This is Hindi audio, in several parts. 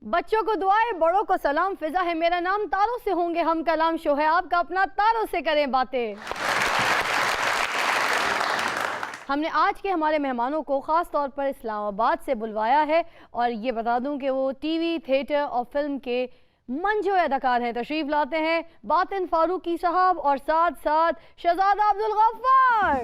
बच्चों को दुआएं, बड़ों को सलाम। फिजा है मेरा नाम, तारों से होंगे हम कलाम। शो है आपका अपना, तारों से करें बातें। हमने आज के हमारे मेहमानों को ख़ास तौर पर इस्लामाबाद से बुलवाया है और ये बता दूं कि वो टीवी, थिएटर और फिल्म के मंजो अदाकार हैं। तशरीफ़ लाते हैं बातिन फारूकी साहब और साथ साथ शहजादा अब्दुल गफ्फार।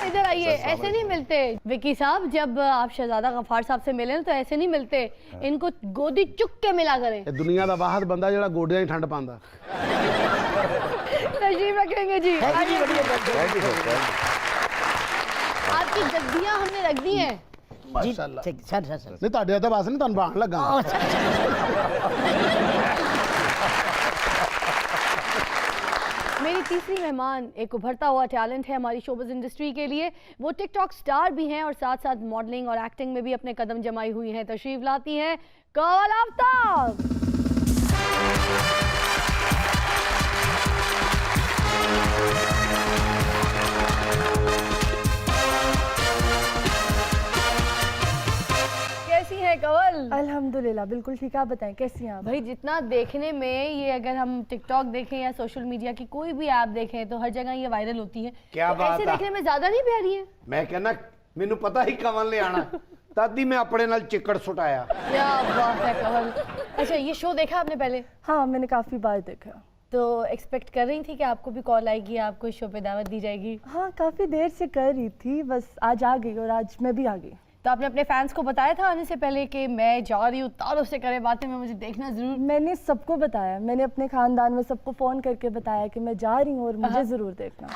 इधर आइए, ऐसे नहीं मिलते विकी साहब। जब आप शहजादा गफ्फार साहब से मिले तो ऐसे नहीं मिलते, इनको गोदी चुक के मिला करें। दुनिया का वाहद बंदा जो गोडियां ही ठंड पांदा। तशरीफ रखेंगे जी। आपकी गद्दियां हमने रख दी हैं। माशाल्लाह। नहीं ताड़े तो बस नहीं तुम बाण लगा। मेरी तीसरी मेहमान एक उभरता हुआ टैलेंट है हमारी शोबिज़ इंडस्ट्री के लिए। वो टिकटॉक स्टार भी हैं और साथ साथ मॉडलिंग और एक्टिंग में भी अपने कदम जमाई हुई हैं। तशरीफ लाती हैं कवल आफ्ताब। कैसी हैं कवल? अल्हम्दुलिल्लाह बिल्कुल ठीक। आप बताएं कैसी हैं आप? भाई जितना देखने में ये, अगर हम टिकटॉक देखें या सोशल मीडिया की कोई भी ऐप देखें तो हर जगह ये वायरल होती है। क्या तो बात ऐसे देखने में ज्यादा नहीं प्यारी है? मैं कहना मैनू पता ही कवन ले आना तद मैं अपने नाल चिकड़ सुटाया। क्या बात है कवल। अच्छा, ये शो देखा आपने पहले? हाँ मैंने काफ़ी बार देखा। तो एक्सपेक्ट कर रही थी कि आपको भी कॉल आएगी, आपको इस शो पे दावत दी जाएगी? हाँ काफ़ी देर से कर रही थी, बस आज आ गई और आज मैं भी आ गई। तो आपने अपने फैंस को बताया था आने से पहले कि मैं जा रही हूँ, तारों से करे बातें में मुझे देखना जरूर? मैंने सबको बताया, मैंने अपने खानदान में सबको फ़ोन करके बताया कि मैं जा रही हूँ और मुझे ज़रूर देखना।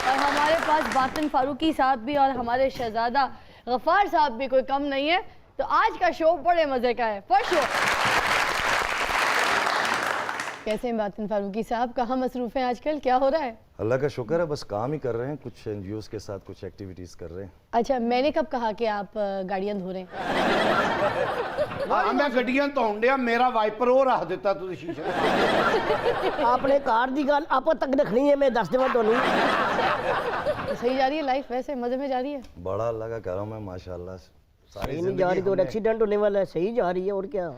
और हमारे पास बातिन फारूकी साहब भी और हमारे शहजादा गफ्फार साहब भी कोई कम नहीं है। तो आज का शो बड़े मजे का है। First show. कैसे हैं बातिन फारूकी साहब? कहाँ मसरूफ हैं आजकल, क्या हो रहा है? अल्लाह का शुक्र है, बस काम ही कर रहे हैं, कुछ एनजीओज के साथ कुछ एक्टिविटीज कर रहे हैं। अच्छा, मैंने कब कहा कि आप गाड़ियां धो रहे हैं? हाँ मैं गड्डियां धोन दिया, मेरा वाइपर वो रख दिता तुझे शीशे। आपने कार दी गल आप तक रखनी है, मैं दस देवा दोनों। तो सही जा रही है लाइफ, वैसे मजे में जा रही है? बड़ा अल्लाह का कर रहा हूँ मैं, माशाल्लाह। सही नहीं जा रही तो एक्सीडेंट होने वाला है, सही जा रही है और क्या।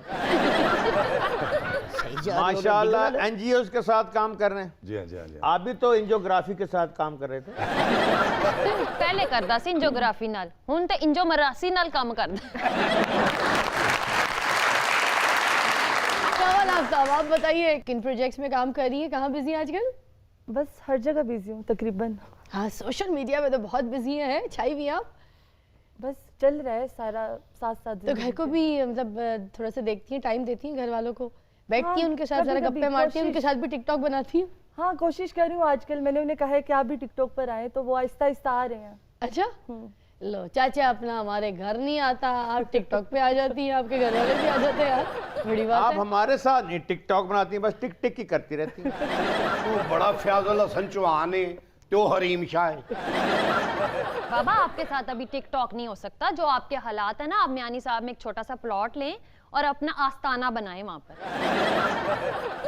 माशाल्लाह एनजीओज के साथ काम कर रहे हैं। जी हाँ जी हाँ जी। आप भी तो एंजियोग्राफी के साथ काम कर रहे थे। पहले करदा सी एंजियोग्राफी नाल, हुण ते एंजियोमरासी नाल काम करदा। कवल आफ्ताब, आप बताइए किन प्रोजेक्ट्स में काम कर रही है, कहाँ बिजी हैं आजकल? बस हर जगह बिजी हूँ तकरीबन। हाँ, सोशल मीडिया में तो बहुत बिजी है, छाई हुई हैं आप। बस चल रहा है सारा साथ साथ। तो घर को भी मतलब थोड़ा सा देखती हैं, टाइम देती हैं घर वालों को, बैठती हैं उनके साथ, कभी जरा कभी गप्पे मारती हैं, उनके कोशिश। साथ भी टिकटॉक बनाती हैं? हाँ कोशिश कर रही हूँ आजकल। मैंने उन्हें कहा है कि आप भी टिकटॉक पर आए, तो वो आहिस्ता आहिस्ता आ रहे हैं। अच्छा, लो चाचा अपना हमारे घर नहीं आता, आप टिकटॉक पे आ जाती हैं, आपके घर वाले भी आ जाते हैं यार, बड़ी बात आप है। हमारे साथ नहीं टिकटॉक बनाती हैं, बस टिक टिक ही करती रहती हैं। तू बड़ा फयाजुल हसन चौहान है, तो हरीम शाह है। बाबा आपके साथ अभी टिकटॉक नहीं हो सकता, जो आपके हालात है ना, आप म्यानी साहब में एक छोटा सा प्लॉट लें और अपना आस्ताना बनाएं वहां पर।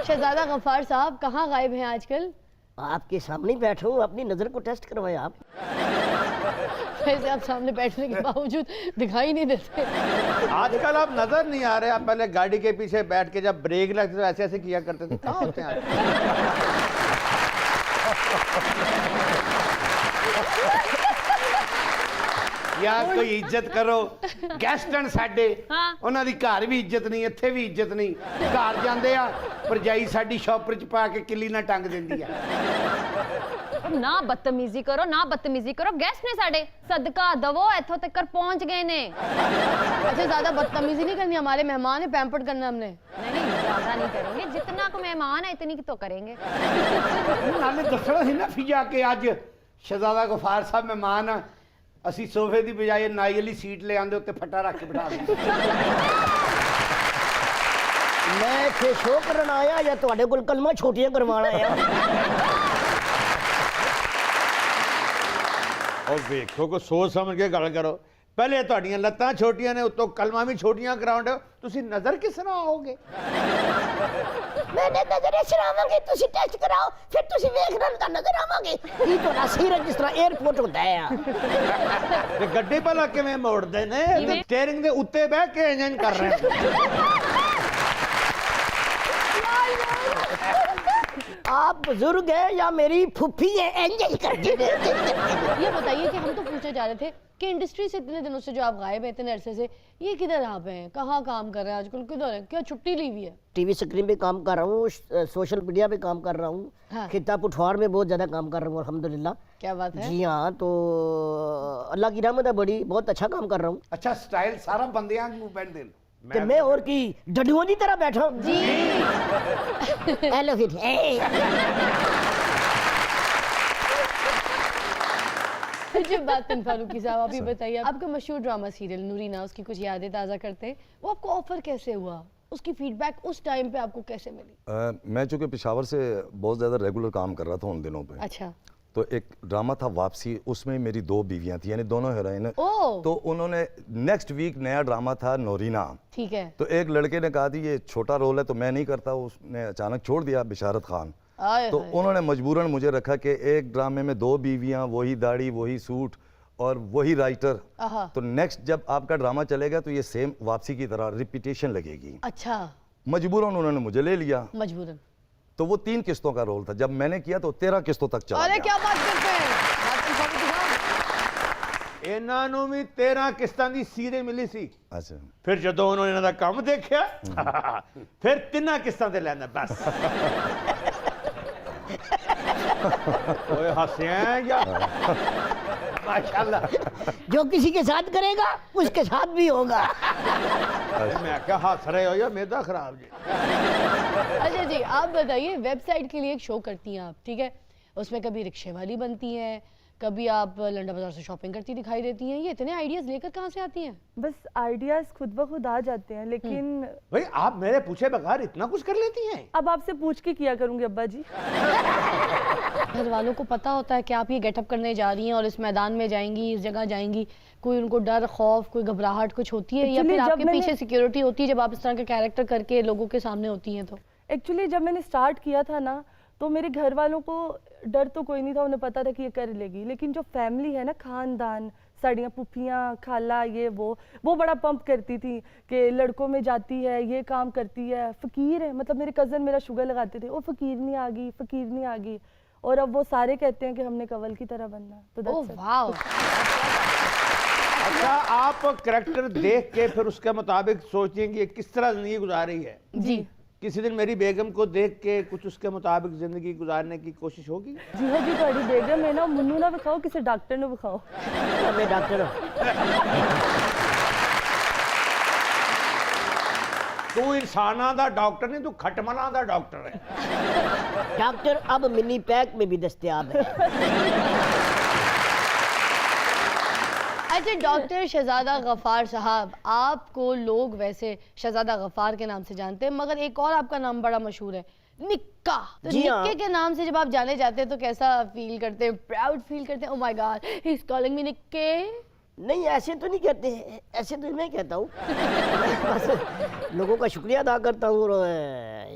शहजादा गफ्फार साहब कहाँ गायब हैं आजकल? आपके सामने ही बैठा हूँ, अपनी नजर को टेस्ट करवाए आप। वैसे आप सामने बैठने के बावजूद दिखाई नहीं देते। आजकल आप नजर नहीं आ रहे। आप पहले गाड़ी के पीछे बैठ के जब ब्रेक लगती तो ऐसे ऐसे किया करते थे, कहाँ होते हैं यार कोई इज्जत करो, गेस्ट हैं साडे, उन्हां दी घर भी इज्जत नहीं, इत्थे भी इज्जत नहीं। घर जांदे आ भरजाई साडी शॉपर च पा के किली ना टंग दिंदी आ। ना बदतमीजी करो, ना बदतमीजी करो, गेस्ट ने साडे, सदका दवो, इथों तक पहुंच गए ने। अच्छा, ज्यादा बदतमीजी नहीं करनी, हमारे मेहमान है, पैम्पर्ड करना हमने। नहीं ज्यादा नहीं करेंगे, जितना को मेहमान है इतनी की तो करेंगे। नाले दसना सी ना फिजा के अज शहजादा गफ्फार साहब मेहमान आ, असी सोफे की बजाय नाई वाली सीट ले आंदे उत्ते फट्टा रख के बिठा देंगे। मैं इत्थे शो करन आया या तुहाडे कोल कलमा छोटियां करवाना आया? और देखो को सोच समझ के गल करो। ਪਹਿਲੇ ਤੁਹਾਡੀਆਂ ਲੱਤਾਂ ਛੋਟੀਆਂ ਨੇ ਉੱਤੋਂ ਕਲਮਾਂ ਵੀ ਛੋਟੀਆਂ ਕਰਾਉਂਦੇ ਹੋ ਤੁਸੀਂ ਨਜ਼ਰ ਕਿਸ ਤਰ੍ਹਾਂ ਆਓਗੇ मैंने नजर चढ़ावांगे तुसी टेस्ट कराओ फिर तुसी वेख रहे हो नजर आवांगे ये तो सीरत जिस तरह एयरपोर्ट होता है ਤੇ ਗੱਡੀ ਭਲਾ ਕਿਵੇਂ ਮੋੜਦੇ ਨੇ ਸਟੀਅਰਿੰਗ ਦੇ ਉੱਤੇ ਬਹਿ ਕੇ ਇੰਜਨ ਕਰ ਰਹੇ ਨੇ आप बुजुर्ग है या मेरी फुफी है एंजल कर ये बताइए कि हम तो पूछने जा रहे थे कि इंडस्ट्री से इतने दिनों से जो आप गायब हैं इतने अरसे से ये किधर आप हैं कहाँ काम कर रहे हैं आजकल किधर है क्या छुट्टी ली हुई है टीवी स्क्रीन पे काम कर रहा हूँ सोशल मीडिया पे काम कर रहा हूँ हाँ। खिता पुठवार में बहुत ज्यादा काम कर रहा हूँ अल्हम्दुलिल्लाह क्या बात है जी हाँ तो अल्लाह की रहमत है बड़ी बहुत अच्छा काम कर रहा हूँ ਅੱਛਾ ਸਟਾਈਲ ਸਾਰਾ ਬੰਦਿਆਂ ਨੂੰ ਪੈਂਦੇ ਨੇ तो मैं और की डडुओं की तरह बैठा हूँ जी हेलो फिर जब बात फारूकी साहब आप ही बताइए आपका मशहूर ड्रामा सीरियल नूरीना उसकी कुछ यादें ताज़ा करते हैं वो आपको ऑफर कैसे हुआ उसकी फीडबैक उस टाइम पे आपको कैसे मिली मैं चूँकि पेशावर से बहुत ज़्यादा रेगुलर काम कर रहा था उन दिनों पे अच्छा तो एक ड्रामा था वापसी उसमें मेरी 2 बीवियां थी यानी दोनों हीरोइन ओह तो उन्होंने नेक्स्ट वीक नया ड्रामा था नूरीना ठीक है तो एक लड़के ने कहा थी ये छोटा रोल है तो मैं नहीं करता उसने अचानक छोड़ दिया बिशारत खान आए तो हाय। उन्होंने मजबूरन मुझे रखा कि एक ड्रामे में 2 बीवियां वही दाढ़ी वही सूट और वही राइटर आहा। तो नेक्स्ट जब आपका ड्रामा चलेगा तो ये सेम वापसी की तरह रिपीटेशन लगेगी अच्छा मजबूरन उन्होंने मुझे ले लिया मजबूरन तो वो 3 किस्तों का रोल था जब मैंने किया तो 13 किस्तों तक चला अरे गया। क्या बात करते हैं बात फारूकी साहब ਇਹਨਾਂ ਨੂੰ ਵੀ 13 ਕਿਸ਼ਤਾਂ ਦੀ ਸੀਰੇ ਮਿਲੀ ਸੀ अच्छा ਫਿਰ ਜਦੋਂ ਉਹਨਾਂ ਨੇ ਇਹਨਾਂ ਦਾ ਕੰਮ ਦੇਖਿਆ ਫਿਰ 3 ਕਿਸ਼ਤਾਂ ਤੇ ਲੈਣਾ ਬਸ ਓਏ ਹੱਸਿਆ ਜਾਂ ਮਾਸ਼ਾਅੱਲਾ जो किसी के साथ करेगा उसके साथ भी होगा ਮੈਂ ਕਿਹਾ ਹੱਸ ਰਹੇ ਹੋ ਜਾਂ ਮੇਦਾ ਖਰਾਬ ਜੀ अच्छा जी आप बताइए वेबसाइट के लिए एक शो करती हैं आप ठीक है उसमें कभी रिक्शे वाली बनती हैं कभी आप लंडा बाजार से शॉपिंग करती दिखाई देती हैं ये इतने आइडियाज लेकर कहाँ से आती हैं बस आइडियाज खुद ब खुद आ जाते हैं लेकिन भाई आप मेरे पूछे बगैर इतना कुछ कर लेती हैं अब आपसे पूछ के किया करूंगी अब्बा जी घर वालों को पता होता है कि आप ये गेटअप करने जा रही हैं और इस मैदान में जाएंगी इस जगह जाएंगी कोई उनको डर खौफ कोई घबराहट कुछ होती है या Actually, फिर जब आपके मैंने- पीछे सिक्योरिटी होती है जब आप इस तरह के कैरेक्टर करके लोगों के सामने होती हैं तो एक्चुअली जब मैंने स्टार्ट किया था ना तो मेरे घर वालों को डर तो कोई नहीं था उन्हें पता था कि ये कर लेगी लेकिन जो फैमिली है ना खानदान साड़ियाँ पुफियाँ खाला ये वो बड़ा पंप करती थी कि लड़कों में जाती है ये काम करती है फ़कीर है मतलब मेरे कज़न मेरा शुगर लगाते थे वो फ़कीर नहीं आ गई फ़कीर नहीं आ गई और अब वो सारे कहते हैं कि हमने कवल की तरह बनना तो ओह that's it. वाह अच्छा आप करैक्टर देख के फिर उसके मुताबिक सोचती हैं कि ये किस तरह जिंदगी गुजार रही है जी किसी दिन मेरी बेगम को देख के कुछ उसके मुताबिक जिंदगी गुजारने की कोशिश होगी जी हाँ जी थोड़ी बेगम है ना मुन्नू ना दिखाओ किसी डॉक्टर ने दिखाओ मैं डॉक्टर हूँ तू इंसाना दा डॉक्टर नहीं तू खटमना दा डॉक्टर है डॉक्टर अब मिनी पैक में भी दस्तयाब है अच्छा डॉक्टर शहजादा गफ्फार साहब आपको लोग वैसे शहजादा गफ्फार के नाम से जानते हैं मगर एक और आपका नाम बड़ा मशहूर है निक्का तो जी हाँ। निक्के के नाम से जब आप जाने जाते हैं तो कैसा फील करते हैं प्राउड फील करते हैं oh my God he is calling me निक्के नहीं ऐसे तो नहीं कहते ऐसे तो मैं कहता हूँ बस लोगों का शुक्रिया अदा करता हूँ और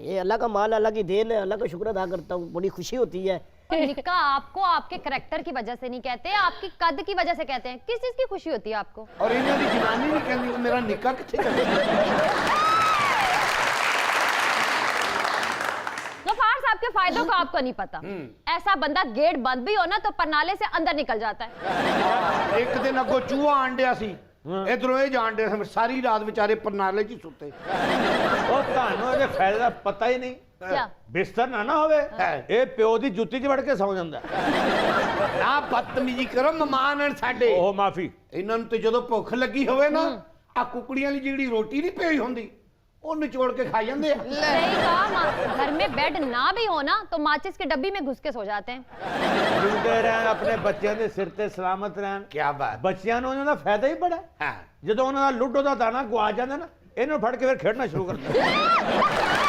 ये अल्लाह का माल अल्लाह की देन है अल्लाह का शुक्र अदा करता हूँ बड़ी खुशी होती है निक्का आपको आपके करैक्टर की वजह से नहीं कहते आपकी कद की वजह से कहते हैं किस चीज की खुशी होती है आपको ਔਰ ਇਹਨਾਂ ਦੀ ਜਨਾਨੀ ਨਹੀਂ ਕਹਿੰਦੀ ਮੇਰਾ ਨਿੱਕਾ ਕਿੱਥੇ ਚੱਲਿਆ गफ्फार साहब के फायदों का आपको नहीं पता ऐसा बंदा गेट बंद भी हो ना तो परनाले से अंदर निकल जाता है ਇੱਕ ਦਿਨ ਅੱਗੋਂ ਚੂਹਾ ਆਂਡਿਆ ਸੀ ਇਧਰੋਂ ਇਹ ਜਾਣਦੇ ਸੀ ਸਾਰੀ ਰਾਤ ਵਿਚਾਰੇ ਪਰਨਾਲੇ 'ਚ ਹੀ ਸੁੱਤੇ ਉਹ ਤੁਹਾਨੂੰ ਇਹਦੇ ਫਾਇਦੇ ਦਾ ਪਤਾ ਹੀ ਨਹੀਂ क्या ਬਿਸਤਰ ਨਾ ਹੋਵੇ ਇਹ ਪਿਓ ਦੀ ਜੁੱਤੀ 'ਚ ਵੜ ਕੇ ਸੌ ਜਾਂਦਾ ਨਾ ਬਦਤਮੀਜ਼ੀ ਕਰੋ ਮਹਿਮਾਨ ਹਨ ਸਾਡੇ ਉਹ ਮਾਫੀ ਇਹਨਾਂ ਨੂੰ ਤੇ ਜਦੋਂ ਭੁੱਖ ਲੱਗੀ ਹੋਵੇ ਨਾ ਆ ਕੁਕੜੀਆਂ ਦੀ ਜਿਹੜੀ ਰੋਟੀ ਨਹੀਂ ਪਈ ਹੁੰਦੀ ਉਹ ਨਿਚੋੜ ਕੇ ਖਾ ਜਾਂਦੇ ਆ सही कहा घर में बेड ना भी हो ना तो माचिस की डब्बी में घुस के सो जाते हैं ਜਿਉਂਦੇ ਰਹਿਣ ਆਪਣੇ ਬੱਚਿਆਂ ਦੇ ਸਿਰ ਤੇ ਸਲਾਮਤ ਰਹਿਣ ਕੀ ਬਾਤ ਬੱਚਿਆਂ ਨੂੰ ਉਹਨਾਂ ਦਾ ਫਾਇਦਾ ਹੀ ਬੜਾ ਹਾਂ ਜਦੋਂ ਉਹਨਾਂ ਦਾ ਲੁੱਡੋ ਦਾ ਦਾਣਾ ਗਵਾ ਜਾਂਦਾ ਨਾ ਇਹਨੂੰ ਫੜ ਕੇ ਫਿਰ ਖੇਡਣਾ ਸ਼ੁਰੂ ਕਰ ਦਿੰਦੇ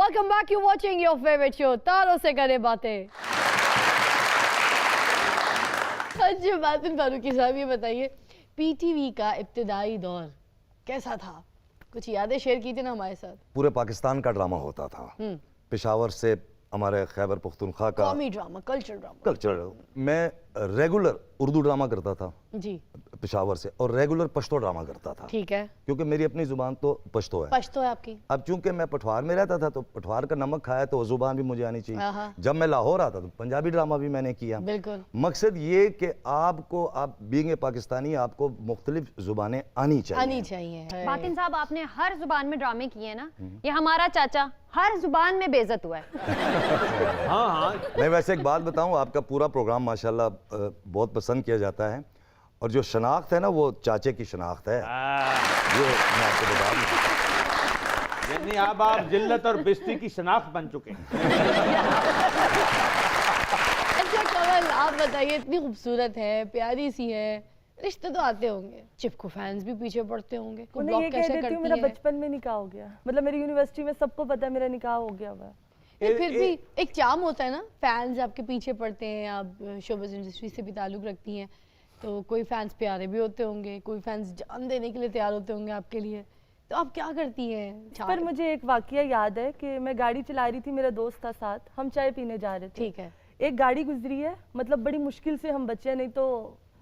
Welcome back. You're watching your favorite show, तारों से करें बातें। अच्छा बातिन फारूकी साहब, ये बताइए पीटीवी का इब्तिदाई दौर कैसा था? कुछ यादें शेयर कीजिए ना हमारे साथ। पूरे पाकिस्तान का ड्रामा होता था। पेशावर से हमारे खैबर पख्तूनख्वा का कॉमी ड्रामा, कल्चर कल्चर। मैं रेगुलर उर्दू ड्रामा करता था जी, पेशावर से, और रेगुलर पश्तो ड्रामा करता था, ठीक है। क्योंकि मेरी अपनी जुबान तो पश्तो है। पश्तो है आपकी। अब चूंकि मैं पठवार में रहता था तो पठवार का नमक खाया तो वो जुबान भी मुझे आनी चाहिए। आहा। जब मैं लाहौर आता तो पंजाबी ड्रामा भी मैंने किया। बिल्कुल। मकसद ये कि आपको, आप बीइंग ए पाकिस्तानी, आपको मुख्तलिफ जुबानें आनी चाहिए। आनी चाहिए। बातिन साहब, आपने हर जुबान में ड्रामे किए हैं ना। ये हमारा चाचा हर जुबान में बेइज्जत हुआ है। हाँ हाँ। मैं वैसे एक बात बताऊं, आपका पूरा प्रोग्राम माशाल्लाह बहुत पसंद किया जाता है, और जो शनाख्त है ना वो चाचे की शनाख्त है। ये मैं आपको बता दूं। यानी अब आप जिल्लत और बिस्ती की शनाख्त बन चुके हैं। अच्छा कमल, आप बताइए, इतनी खूबसूरत है, प्यारी सी है, रिश्ते तो आते होंगे, चिपको फैंस भी पीछे पड़ते होंगे। कोई उन्हें ये ब्लॉक कह कैसे देती हूँ करती मेरा है? बचपन में निकाह हो गया, मतलब मेरी यूनिवर्सिटी में सबको पता है मेरा निकाह हो गया हुआ है। नहीं, फिर भी एक चार्म होता है ना, फैंस आपके पीछे पड़ते हैं, आप शोबिज़ इंडस्ट्री से भी ताल्लुक़ रखती हैं, तो कोई फैंस प्यारे भी होते होंगे, कोई फैंस जान देने के लिए तैयार होते होंगे आपके लिए, तो आप क्या करती हैं? पर मुझे एक वाकया याद है कि मैं गाड़ी चला रही थी, मेरा दोस्त था साथ, हम चाय पीने जा रहे थे। ठीक है। एक गाड़ी गुजरी है, मतलब बड़ी मुश्किल से हम बचे, नहीं तो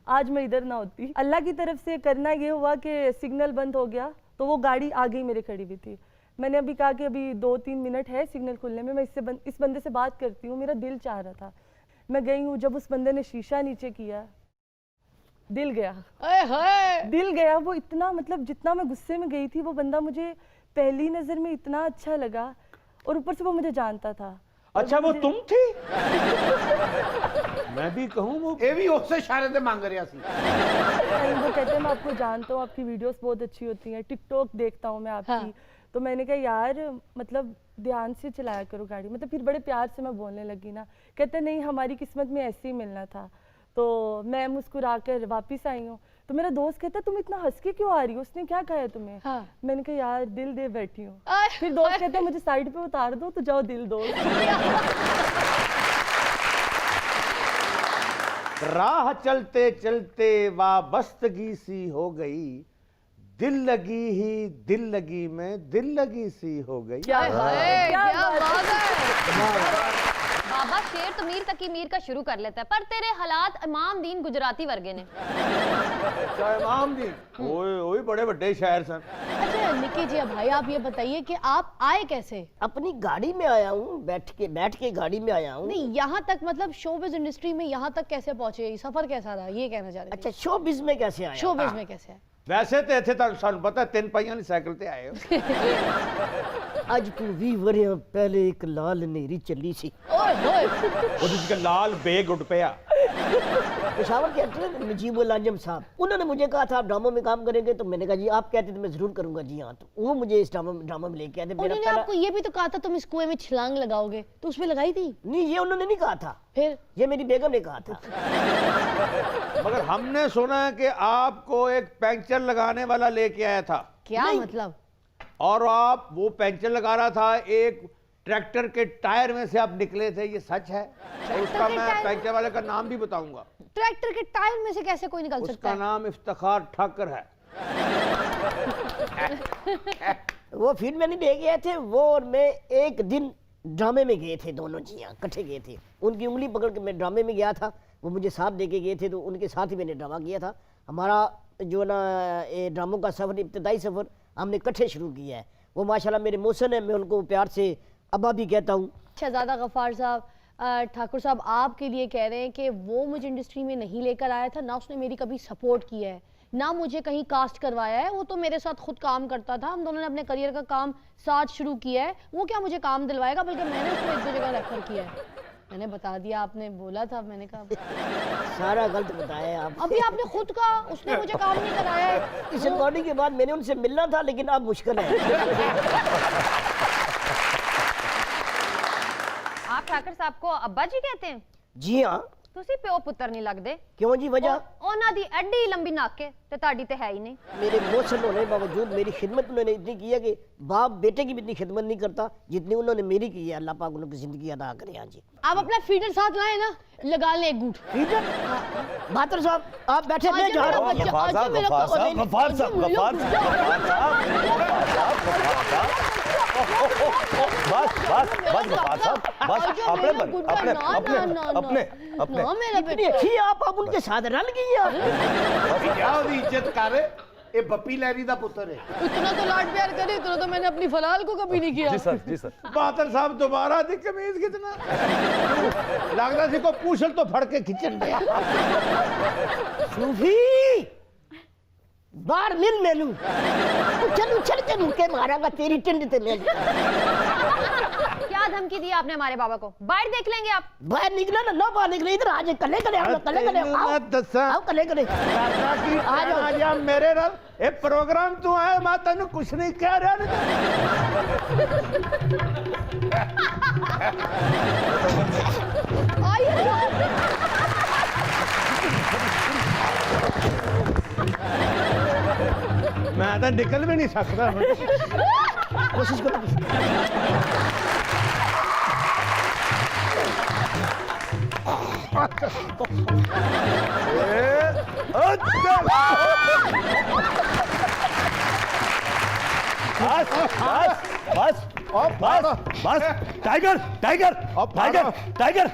आज मैं इधर ना होती। अल्लाह की तरफ से करना ये हुआ कि सिग्नल बंद हो गया, तो वो गाड़ी आ गई मेरे खड़ी हुई थी। मैंने अभी कहा कि अभी 2-3 मिनट है सिग्नल खुलने में, मैं इस बंदे से बात करती हूँ, मेरा दिल चाह रहा था, मैं गई हूँ। जब उस बंदे ने शीशा नीचे किया, दिल गया। दिल गया। वो इतना, मतलब जितना मैं गुस्से में गई थी, वो बंदा मुझे पहली नजर में इतना अच्छा लगा, और ऊपर से वो मुझे जानता था। अच्छा वो तुम थी? मैं भी कहूँ वो ਇਹ ਵੀ ਉਸੇ ਇਸ਼ਾਰੇ ਤੇ ਮੰਗ ਰਿਹਾ ਸੀ। नहीं, वो कहते हैं मैं आपको जानता हूँ, आपकी वीडियोस बहुत अच्छी होती हैं, टिकटॉक देखता हूँ मैं आपकी। हाँ। तो मैंने कहा यार, मतलब ध्यान से चलाया करो गाड़ी, मतलब फिर बड़े प्यार से मैं बोलने लगी ना। कहते नहीं, हमारी किस्मत में ऐसे ही मिलना था। तो मैं मुस्कुरा कर वापिस आई हूँ, तो मेरा दोस्त कहता तुम इतना हंस के क्यों आ रही हो, उसने क्या कहा है तुम्हें? हाँ। मैंने कहा यार दिल दे बैठी हूँ। फिर दोस्त कहता मुझे साइड पे उतार दो, तो जाओ दिल दो। राह चलते चलते वाबस्तगी सी हो गई, दिल लगी ही दिल लगी में दिल लगी सी हो गई। क्या बात है। बाबा शेर तो मीर तक ही मीर का शुरू कर लेता है, पर तेरे हालात इमाम दीन गुजराती वर्गे ने। अच्छा इमाम दी, ओए ओए बड़े बड़े शायर सन। अच्छा निकी जी, भाई आप ये बताइए कि आप आए कैसे? अपनी गाड़ी में आया हूँ, बैठ के गाड़ी में आया हूँ। नहीं, यहाँ तक मतलब शोबिज़ इंडस्ट्री में यहाँ तक कैसे पहुंचे, सफर कैसा रहा, ये कहना चाह रहे थे। अच्छा शोबिज़ में कैसे आया? शोबिज़ में कैसे आए? वैसे तो इतने तक सानू पता 3 पहियां दी साइकिल ते आए हो। अज तू 20 वरियां पहले एक लाल नेरी चली सी, ओए होए। उसके लाल बेग उठ पिया। पेशावर के एक्टर नजीबुल आजम साहब, उन्होंने मुझे कहा था आप ड्रामा में काम करेंगे, तो मैंने कहा जी आप कहते तो मैं जरूर करूंगा जी हाँ। तो वो मुझे इस ड्रामा में लेके आए थे। उन्होंने आपको ये भी तो कहा था तुम इस कुएं में छलांग लगाओगे, तो उसमें लगाई थी? नहीं, ये उन्होंने नहीं कहा था, फिर ये मेरी बेगम ने कहा था। मगर हमने सुना है कि आपको एक पंचर लगाने वाला लेके आया था, क्या मतलब? और आप वो पंचर लगा रहा था, एक ट्रैक्टर के टायर में से आप निकले थे, ये सच है? और उसका के मैं टायर? पंचर वाले का नाम भी बताऊंगा। ट्रैक्टर के टायर में से कैसे कोई निकल सकता उसका है? नाम इफ्तिखार ठाकर है। वो फिर मैंने ले गए थे वो, और मैं एक दिन ड्रामे में गए थे, दोनों जी हाँ इकट्ठे गए थे। उनकी उंगली पकड़ के मैं ड्रामे में गया था, वो मुझे साथ लेके गए थे, तो उनके साथ ही मैंने ड्रामा किया था। हमारा जो ना ये ड्रामों का सफ़र, इब्तदाई सफ़र हमने इकट्ठे शुरू किया है। वो माशाल्लाह मेरे मोहसिन है, मैं उनको प्यार से अब्बा भी कहता हूँ। शहजादा गफ्फार साहब, ठाकुर साहब आपके लिए कह रहे हैं कि वो मुझे इंडस्ट्री में नहीं लेकर आया था, ना उसने मेरी कभी सपोर्ट किया है, ना मुझे कहीं कास्ट करवाया है, वो तो मेरे साथ खुद काम करता था, हम दोनों ने अपने करियर का काम साथ शुरू किया है, वो क्या मुझे काम दिलवाएगा, बल्कि मैंने उसको 1-2 जगह रेफर किया है। मैंने बता दिया, आपने बोला था, मैंने कहा सारा गलत बताया आप। अभी आपने खुद कहा उसने मुझे काम नहीं कराया है। इस रिकॉर्डिंग के बाद मैंने उनसे मिलना था, लेकिन अब मुश्किल है। आप ठाकर साहब को अब्बा जी कहते हैं? जी हाँ, ਤੁਸੀਂ ਪਿਓ ਪੁੱਤਰ ਨਹੀਂ ਲੱਗਦੇ। क्यों जी वजह? ਉਹਨਾਂ ਦੀ ਐਡੀ ਲੰਬੀ ਨੱਕ ਹੈ ਤੇ ਤੁਹਾਡੀ ਤੇ ਹੈ ਹੀ ਨਹੀਂ। मेरे मोशन होने के बावजूद मेरी खिदमत उन्होंने इतनी की है कि बाप बेटे की भी इतनी खिदमत नहीं करता जितनी उन्होंने मेरी की है। अल्लाह पाक उनकी जिंदगी अदा करे। हाँ जी। आप अपना फीडर साथ लाए ना, लगा ले एक घूंट। फीडर? बहादुर साहब आप बैठे, मैं जा रहा हूँ। गफ्फार साहब, गफ्फार साहब, गफ्फार साहब, गफ्फार साहब, बस बस बस गफ्फार साहब, बस अपने अपने अपने अपने अपने इतनी अच्छी आप उनके साथ रल गई हैं। जाओ दी इज्जत कर, ये बप्पी लहरी दा पुत्र है। इतना तो लाड प्यार करे, इतना तो मैंने अपनी फलाल को कभी नहीं किया। जी सर, जी सर। बहादुर साहब दोबारा दी कमीज कितना लगता सी को पूछल तो फड़ के खिंचन दे। सूफी बाहर मिल मेनू उछल उछल के मुके मारांगा तेरी टिंड ते मैं। क्या धमकी दी आपने हमारे बाबा को? बाहर देख लेंगे आप। बाहर निकला ना बाहर निकले, इधर आज कल्ले करे, हम कल्ले करे। आओ दसा आओ कल्ले करे। आ जा मेरे नाल ए प्रोग्राम तू आया, मैं तेन कुछ नहीं कह रहा। मैं तो निकल भी नहीं सकता। कोशिश करो। बस बस बस बस tiger tiger tiger tiger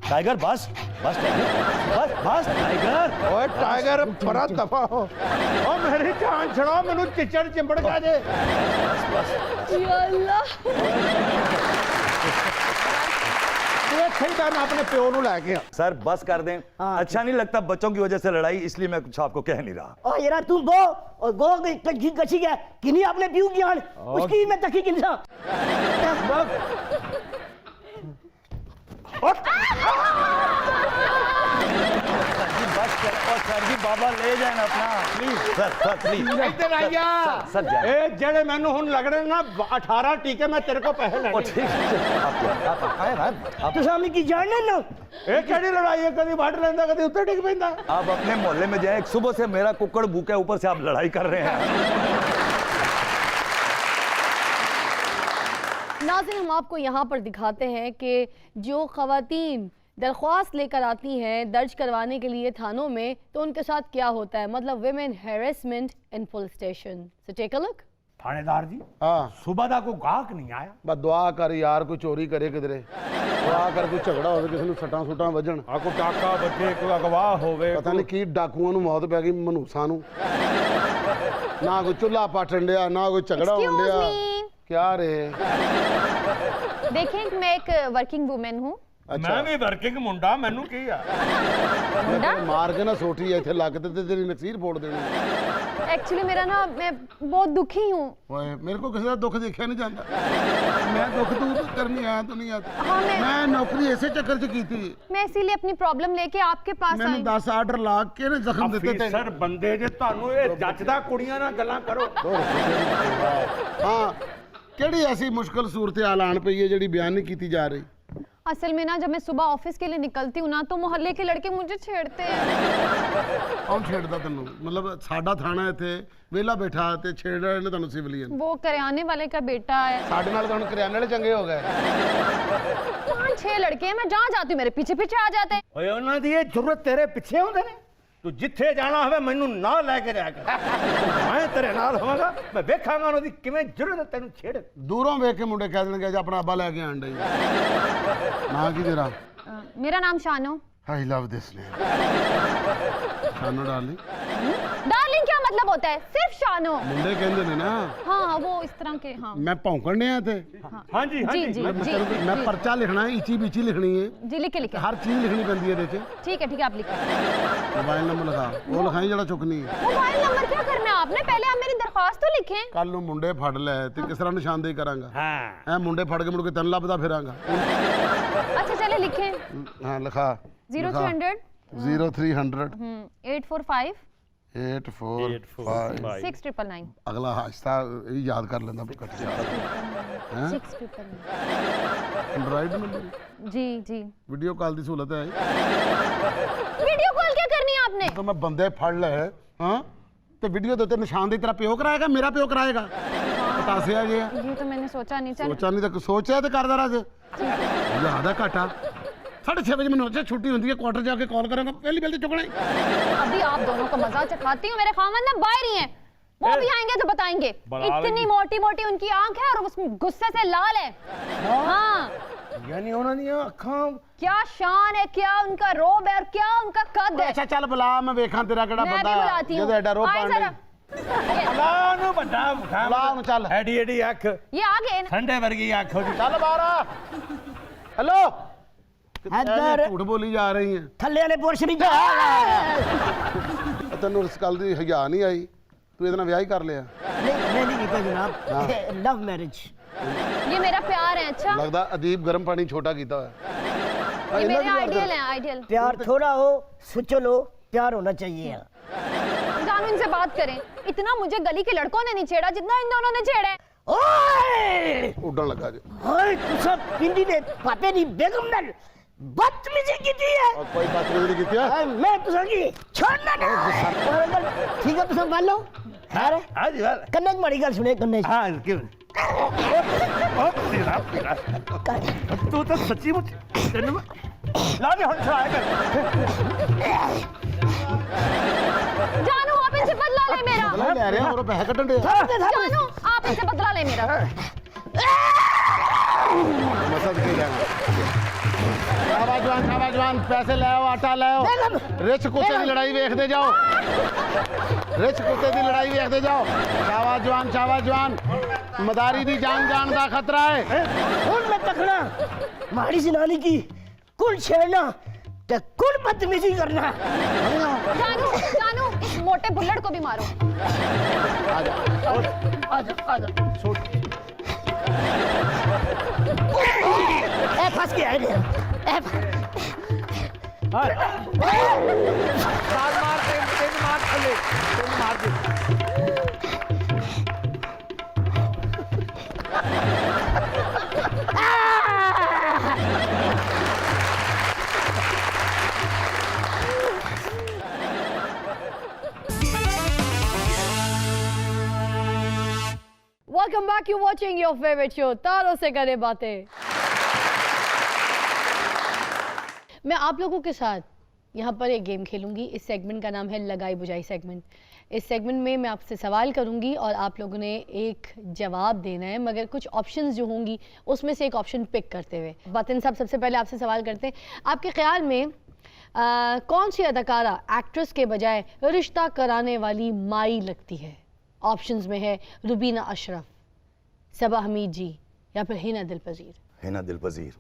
tiger बस बस बस बस टाइगर। ओए टाइगर बड़ा दफा हो। ओ मेरी जान छड़ाओ, मैनू चिचड़ चिंबड़ गा दे। या अल्लाह। सही टाइम अपने प्यो नू लेके आ। सर बस कर दें, अच्छा नहीं लगता बच्चों की वजह से लड़ाई, इसलिए मैं कुछ आपको कह नहीं रहा। ओ यार तू गो और गो कची गया किनी आपने पीऊ ज्ञान उसकी मैं तकी किनसा। सर जी बाबा ले जाए ना अपना, प्लीज सर सर प्लीज इधर आ जा। सर जाए। ए जेड़े मैनू हुन लग रहे ना 18 टीके मैं तेरे को पैसे लेने। ठीक है आप आए आप तू सामने की जान ना ए केड़ी लड़ाई है, कदी वड़ लेंदा कदी उत्ते टिक पैंदा। आप अपने मोहल्ले में जाए, सुबह से मेरा कुक्कड़ भूखा है, ऊपर से आप लड़ाई कर रहे हैं। नाज़रीन, हम आपको यहाँ पर दिखाते हैं कि जो ख़वातीन दरख्वास्त लेकर आती हैं दर्ज करवाने के लिए थानों में, तो उनके साथ क्या होता है, मतलब women harassment in police station. So take a look. थानेदार जी हाँ सुबह दा कोई गाहक नहीं आया। बस दुआ कर यार, कोई चोरी करे किधरे, दुआ कर कोई झगड़ा होवे, किसी ਨੂੰ ਸੱਟਾਂ ਸੁੱਟਾਂ ਵੱਜਣ, आ कोई टाका बच्चे कोई अगवा होवे। ਪਤਾ ਨਹੀਂ ਕੀ ਡਾਕੂਆਂ ਨੂੰ ਮੌਤ ਪੈ ਗਈ, ਮਨੂਸਾਂ ਨੂੰ। ਨਾ ਕੋਈ ਚੁੱਲ੍ਹਾ ਪਾਟਣ ਡਿਆ, ਨਾ ਕੋਈ ਝਗੜਾ ਹੋਣ Excuse ਡਿਆ। me। क्या रे? देखें मैं एक वर्किंग वुमेन हूँ। मैं भी वर्किंग मुंडा, मैनू की आ मार के ना सोटी ਇੱਥੇ ਲੱਗ ਤੇ ਤੇਰੀ ਨਕਸੀਰ ਫੋੜ ਦੇਣੀ। एक्चुअली मेरा ना मैं बहुत दुखी हूँ। ਓਏ ਮੇਰੇ ਕੋ ਕਿਸੇ ਦਾ ਦੁੱਖ ਦੇਖਿਆ ਨਹੀਂ ਜਾਂਦਾ। ਮੈਂ ਦੁੱਖ ਤੂੰ ਕਰਨੀ ਆਇਆ ਤੂੰ ਨਹੀਂ ਆਇਆ। हाँ ਮੈਂ ਨੌਕਰੀ ਇਸੇ ਚੱਕਰ 'ਚ ਕੀਤੀ। मैं इसीलिए अपनी प्रॉब्लम लेके आपके पास ਮੈਨੂੰ आई। 10 ਆਰਡਰ ਲਾ ਕੇ ਨੇ ਜ਼ਖਮ ਦਿੱਤੇ ਤੇ। ਅਫੀਸਰ ਬੰਦੇ ਜੇ ਤੁਹਾਨੂੰ ਇਹ ਜੱਜਦਾ ਕੁੜੀਆਂ ਨਾਲ ਗੱਲਾਂ ਕਰੋ। ਹਾਂ ਕਿਹੜੀ ਐਸੀ ਮੁਸ਼ਕਲ ਸੂਰਤ-ਹਾਲ ਆਣ ਪਈ ਹੈ ਜਿਹੜੀ ਬਿਆਨ ਨਹੀਂ ਕੀਤੀ ਜਾ ਰਹੀ। असल में ना जब मैं सुबह ऑफिस के लिए निकलती हूँ ना तो मोहल्ले के लड़के मुझे छेड़ते हैं। ਕੌਣ ਛੇੜਦਾ ਤੈਨੂੰ? ਮਤਲਬ ਸਾਡਾ ਥਾਣਾ ਇੱਥੇ ਵਿਹਲਾ ਬੈਠਾ ਤੇ ਛੇੜ ਰਹੇ ਨੇ ਤੁਹਾਨੂੰ ਸਿਵਲੀਅਨ। वो करियाने वाले का बेटा है। ਸਾਡੇ ਨਾਲ ਤਾਂ ਹੁਣ ਕਰਿਆਨੇ ਵਾਲੇ ਚੰਗੇ ਹੋ ਗਏ। 5-6 लड़के हैं, मैं जहाँ जाती हूँ मेरे पीछे पीछे आ जाते हैं। ਓਏ ਉਹਨਾਂ ਦੀ ਇਹ ਜ਼ਰੂਰਤ ਤੇਰੇ ਪਿੱਛੇ ਹੁੰਦੇ ਨੇ। ਤੂੰ ਜਿੱਥੇ ਜਾਣਾ ਹੋਵੇ ਮੈਨੂੰ ਨਾਲ ਲੈ ਕੇ ਜਾਇਆ ਕਰ। ਮੈਂ ਤੇਰੇ ਨਾਲ ਹੋਵਾਂਗਾ, ਮੈਂ ਵੇਖਾਂਗਾ ਉਹਨਾਂ ਦੀ ਕਿਵੇਂ ਜ਼ਰੂਰਤ ਤੈਨੂੰ ਛੇੜ। ਦੂਰੋਂ ਵੇਖ ਕੇ ਮੁੰਡੇ ਕਹਿ ਦੇਣਗੇ ਜੀ ਆਪਣਾ ਅੱਬਾ ਲੈ ਕੇ ਆਣ ਡਈ। ਨਾ ਕੀ ਤੇਰਾ? मेरा नाम Shano. I love this name. Shano darling. Darling क्या मतलब होता है? सिर्फ शानो। ਮੁੰਡੇ ਕਹਿੰਦੇ ਨੇ ਨਾ। हाँ वो इस तरह के। हाँ ਮੈਂ ਭੌਂਕਣ ਡਿਆ ਤੇ ਹਾਂਜੀ जी ਹਾਂਜੀ जी जी ਮੈਂ ਪਰਚਾ ਲਿਖਣਾ ਹੈ, ਇੱਚੀ ਬੀਚੀ ਲਿਖਣੀ ਹੈ, जी लिखे लिखे। ਹਰ ਚੀਜ਼ ਲਿਖਣੀ ਪੈਂਦੀ ਹੈ ਇਹਦੇ 'ਚ। ठीक है आप लिखे। ਮੋਬਾਈਲ ਨੰਬਰ ਲਿਖਾ, ਉਹ ਲਿਖਾਈ ਜਿਹੜਾ ਚੁੱਕਣੀ ਹੈ। मोबाइल नंबर क्या करना है आपने? पहले आप मेरी दरख्वास्त तो लिखें। ਕੱਲ ਨੂੰ ਮੁੰਡੇ ਫੜ ਲੈ ਤੇ ਕਿਸ ਤਰ੍ਹਾਂ ਨਿਸ਼ਾਨਦੇਹੀ ਕਰਾਂਗਾ? ਹਾਂ ਐ ਮੁੰਡੇ ਫੜ ਕੇ ਮੁੜ ਕੇ ਤੈਨੂੰ ਲੱਭਦਾ ਫਿਰਾਂਗਾ। अच्छा चले लिखें। ਹਾਂ ਲਿਖਾ। 0300 0300 845 8 4 5 6999 अगला आहिस्ता याद कर लेंदा कट गया 6999 एंड्रॉइड नंबर जी जी वीडियो कॉल की सहूलत है वीडियो कॉल क्या करनी है आपने? तो मैं बंदे फड़ ले हाँ तो वीडियो तो निशान दे तेरा प्यो कराएगा मेरा प्यो कराएगा बतासिया जी ये तो मैंने सोचा नहीं। चल सोचा नहीं तो सोचा तो करदा रहा याद है घाटा 6:30 बजे मैंने छुट्टी होती है क्वार्टर जाके कॉल करेंगे पहली पहले चुकना अभी आप दोनों को मजा चखाती हूँ। मेरे खामन ना बाहर ही हैं, वो भी आएंगे तो बताएंगे। इतनी मोटी मोटी उनकी आंख है और उसमें गुस्से से लाल है। हाँ यानी उन्होंने अखां क्या शान है, क्या उनका रोब है और क्या उनका कद है। अच्छा चल बुला मैं वेखां तेरा केड़ा मैं भी बंदा बुलाती हूँ। जदे एडा रो आए पांडे जरा। अल्लाह नु बड़ा बुला उन चल एडी एडी अख ये आ गए ना। ठंडे वर्गी अख होगी। चल बारा हेलो इधर झूठ बोली जा रही हैं थल्ले वाले पोर्शन ही ਤੈਨੂੰ ਇਸ ਗੱਲ ਦੀ ਹਯਾ ਨਹੀਂ ਆਈ ਤੂੰ ਇਹਦੇ ਨਾਲ ਵਿਆਹ ਹੀ ਕਰ ਲਿਆ नहीं नहीं कीता जनाब लव मैरिज ये मेरा प्यार है। अच्छा ਲੱਗਦਾ ਅਦੀਬ ਗਰਮ ਪਾਣੀ ਛੋਟਾ ਕੀਤਾ ਹੋਇਆ ये मेरे आइडियल हैं, आइडियल। प्यार थोड़ा हो सुचल हो प्यार होना चाहिए जानू इनसे बात करें। इतना मुझे गली के लड़कों ने नहीं छेड़ा जितना इन दोनों ने छेड़ा है। ओए ਉੱਡਣ ਲੱਗਾ ਜੇ हाय तू सब पिंडी ने पापे नी बेगम नाल बदतमीजी की है ਕੋਈ ਬਾਤ ਨਹੀਂ ਕੀਤੀ हाय मैं तुसा की छोड़ना ना ठीक है तुसा मान लो अरे हां जी वाह कन्ने माड़ी गल सुने कन्ने हां क्यों ओ तेरा तेरा तू तो सच्ची मुच तेन ला दे हुन छाया कर जानू आप इनसे बदला ले मेरा। ਲੈ ਰਿਹਾ ਹੋਰ ਪੈਸੇ ਕੱਢਣ ਦੇ जानू आप इनसे बदला ले मेरा। मसद के जाना शाबाजवान पैसे ले आओ आटा ले आओ रिच कुत्ते की लड़ाई देखते जाओ रिच कुत्ते की लड़ाई देखते जाओ शाबाजवान मदारी दी जान दा खतरा है कौन मैं तकना माड़ी जनानी की कुल छेड़ना ते कुल बदतमीजी करना जानू जानू इस मोटे बुल्लड़ को भी मारो। आजा ए फंस गया है ए मार तेन मार थले तेन मार दे Welcome back. You're watching your favorite show तारों से करें बातें। मैं आप लोगों के साथ यहाँ पर एक गेम खेलूंगी। इस सेगमेंट का नाम है लगाई बुझाई सेगमेंट। इस सेगमेंट में मैं आपसे सवाल करूंगी और आप लोगों ने एक जवाब देना है, मगर कुछ ऑप्शंस जो होंगी उसमें से एक ऑप्शन पिक करते हुए। बातिन साहब सबसे पहले आपसे सवाल करते हैं, आपके ख्याल में कौन सी अदाकारा एक्ट्रेस के बजाय रिश्ता कराने वाली माई लगती है? ऑप्शंस में है रुबीना अशरफ, सबा हमीद जी या फिर हिना दिलपजीर। हिना दिलपजीर।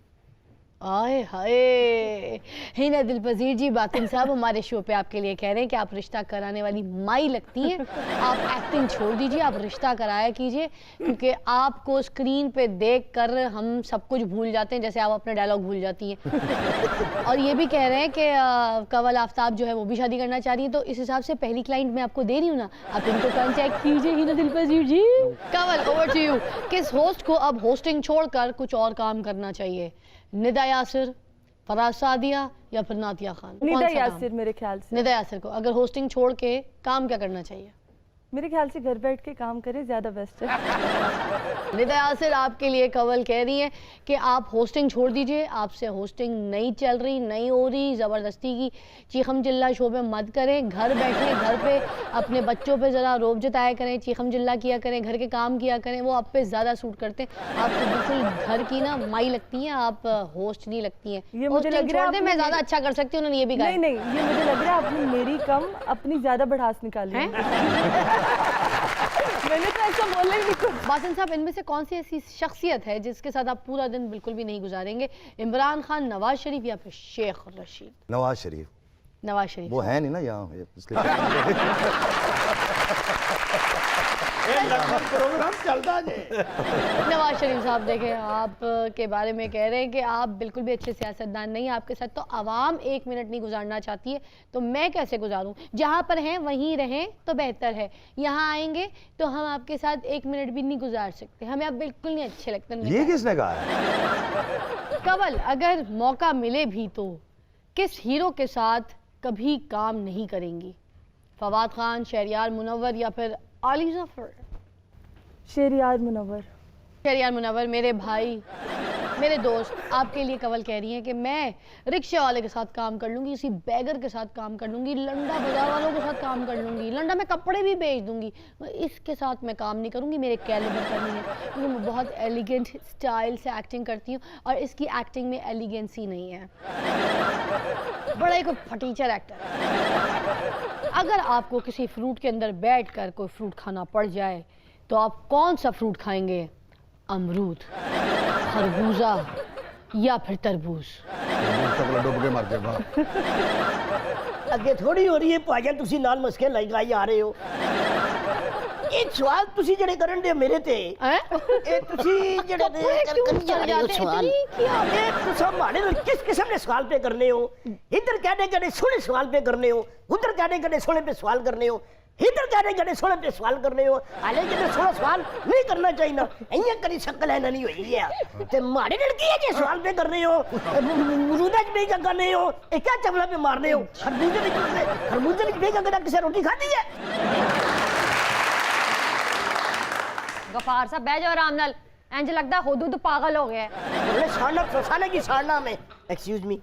आए हाय हिना दिलपजीर जी, बातिन साहब हमारे शो पे आपके लिए कह रहे हैं कि आप रिश्ता कराने वाली माई लगती हैं। आप एक्टिंग छोड़ दीजिए, आप रिश्ता कराया कीजिए, क्योंकि आपको स्क्रीन पे देखकर हम सब कुछ भूल जाते हैं, जैसे आप अपने डायलॉग भूल जाती हैं। और ये भी कह रहे हैं कि कवल आफ्ताब जो है वो भी शादी करना चाह रही है, तो इस हिसाब से पहली क्लाइंट मैं आपको दे रही हूँ ना, आप इनको कॉन्टैक्ट कीजिए हिना दिलपजीर जी। कवल ओवर टू यू, किस होस्ट को अब होस्टिंग छोड़कर कुछ और काम करना चाहिए? निदा यासिर, फराज सादिया या फिर नातिया खान? निदा यासिर मेरे ख्याल से। निदा यासिर को अगर होस्टिंग छोड़ के काम क्या करना चाहिए? मेरे ख्याल से घर बैठ के काम करें ज़्यादा बेस्ट है। निदा यासिर आपके लिए कवल कह रही हैं कि आप होस्टिंग छोड़ दीजिए, आपसे होस्टिंग नहीं चल रही, नहीं हो रही, ज़बरदस्ती की चीखम चिल्ला शो पे मत करें, घर बैठे घर पे अपने बच्चों पे ज़रा रोब जताया करें, चीखम चिल्ला किया करें, घर के काम किया करें, वो आप पे ज़्यादा सूट करते हैं। आप तो बिल्कुल घर की ना माई लगती हैं, आप होस्ट नहीं लगती हैं। ये मुझे लग रहा है मैं ज़्यादा अच्छा कर सकती हूँ, उन्होंने ये भी कहा। नहीं ये मुझे लग रहा है आपने मेरी कम अपनी ज़्यादा बढ़ास निकाली है। मैंने तो ऐसा बोला ही नहीं। बातिन साहब, इनमें से कौन सी ऐसी शख्सियत है जिसके साथ आप पूरा दिन बिल्कुल भी नहीं गुजारेंगे? इमरान खान, नवाज शरीफ या फिर शेख रशीद? नवाज शरीफ। नवाज शरीफ। वो है नहीं ना यहाँ, इसलिए प्रोग्राम चलता है। नवाज शरीफ साहब देखें, आप के बारे में कह रहे हैं कि आप बिल्कुल भी अच्छे सियासतदान नहीं, आपके साथ तो आवाम 1 मिनट नहीं गुजारना चाहती है, तो मैं कैसे गुजारूं? जहां पर हैं वहीं रहें तो बेहतर है, यहाँ आएंगे तो हम आपके साथ 1 मिनट भी नहीं गुजार सकते, हमें आप बिल्कुल नहीं अच्छे लगते। ये किसने कहा है? कंवल, अगर मौका मिले भी तो किस हीरो के साथ कभी काम नहीं करेंगी? फवाद खान, शहरयार मुनव्वर या फिर आली जफर? शहरयार मुनव्वर। शहरयार मुनव्वर मेरे भाई, मेरे दोस्त, आपके लिए कंवल कह रही हैं कि मैं रिक्शा वाले के साथ काम कर लूँगी, इसी बैगर के साथ काम कर लूँगी, लंडा बाजार वालों के साथ काम कर लूँगी, लंडा में कपड़े भी बेच दूँगी, इसके साथ मैं काम नहीं करूँगी, मेरे कैलिबर का नहीं है, क्योंकि मैं बहुत एलिगेंट स्टाइल से एक्टिंग करती हूँ और इसकी एक्टिंग में एलिगेंसी नहीं है, बड़ा ही कोई फटीचर एक्टर। अगर आपको किसी फ्रूट के अंदर बैठकर कोई फ्रूट खाना पड़ जाए तो आप कौन सा फ्रूट खाएंगे? अमरूद, खरबूजा या फिर तरबूज? डुब के मर गए बाप। ਅੱਗੇ ਥੋੜੀ ਹੋ ਰਹੀ ਹੈ ਭਾਈਆਂ, ਤੁਸੀਂ ਨਾਲ ਮਸਕੇ ਲਾਈ ਆ ਰਹੇ ਹੋ। ਇਹ ਸਵਾਲ ਤੁਸੀਂ ਜਿਹੜੇ ਕਰਨ ਦੇ ਮੇਰੇ ਤੇ, ਇਹ ਤੁਸੀਂ ਜਿਹੜੇ ਕਰੀ ਜਾ ਰਹੇ ਹੋ ਸਵਾਲ, ਇਹ ਤੁਸੀਂ ਮਾੜੇ ਨਾਲ किस किस्म के सवाल पे करने हो? इधर कहने सोने सवाल पे करने हो, उधर कहने सोने पे सवाल करने हो, इधर कहने सोने पे सवाल करने हो। हालांकि सोना सवाल नहीं करना चाहिए ना, इयां करी शक्ल है ना नहीं हुई है ते माड़े नाल की है जे सवाल पे करने हो, मरूदा च बेगा करने हो, ए क्या चमला पे मारने हो? खरबूजे विच बेगा कदा किसे रोटी खाधी है? गफार साहब बह जाओ आराम नाल, इंज लगदा हुदूद पागल हो गया है। बोले साना फसाने की साना में, एक्सक्यूज मी।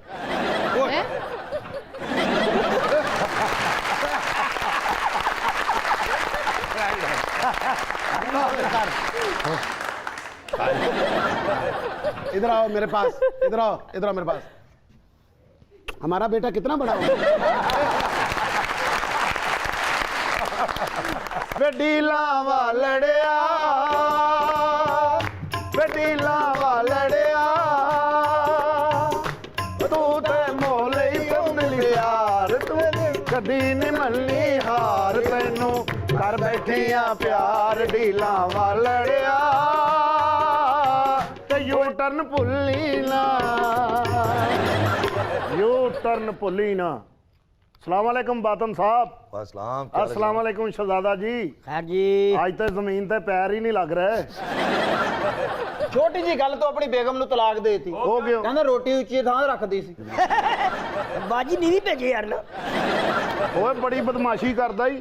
इधर आओ मेरे पास, इधर आओ मेरे पास। हमारा बेटा कितना बड़ा हो? बेडीला वालड़िया, बेडीला वालड़िया, तू ते मोले यार, तू कदी नहीं मल्ली हार, तैनू कर बैठिया प्यार डीला वालड़िया, ते यू टर्न भुल्ली ना, यू टर्न भुल्ली ना। अस्सलाम वालेकुम बातम साहब। अस्सलाम वालेकुम शहजादा जी। खैर जी, आज तो जमीन ते पैर ही नहीं लग रहे। छोटी जी गल तो अपनी बेगम नु तलाक देती, हो गयो, कहंदा रोटी उच्ची थां रखदी सी। बाजी नीवी भेजे यार ना। ओए बड़ी बदमाशी करदा ही।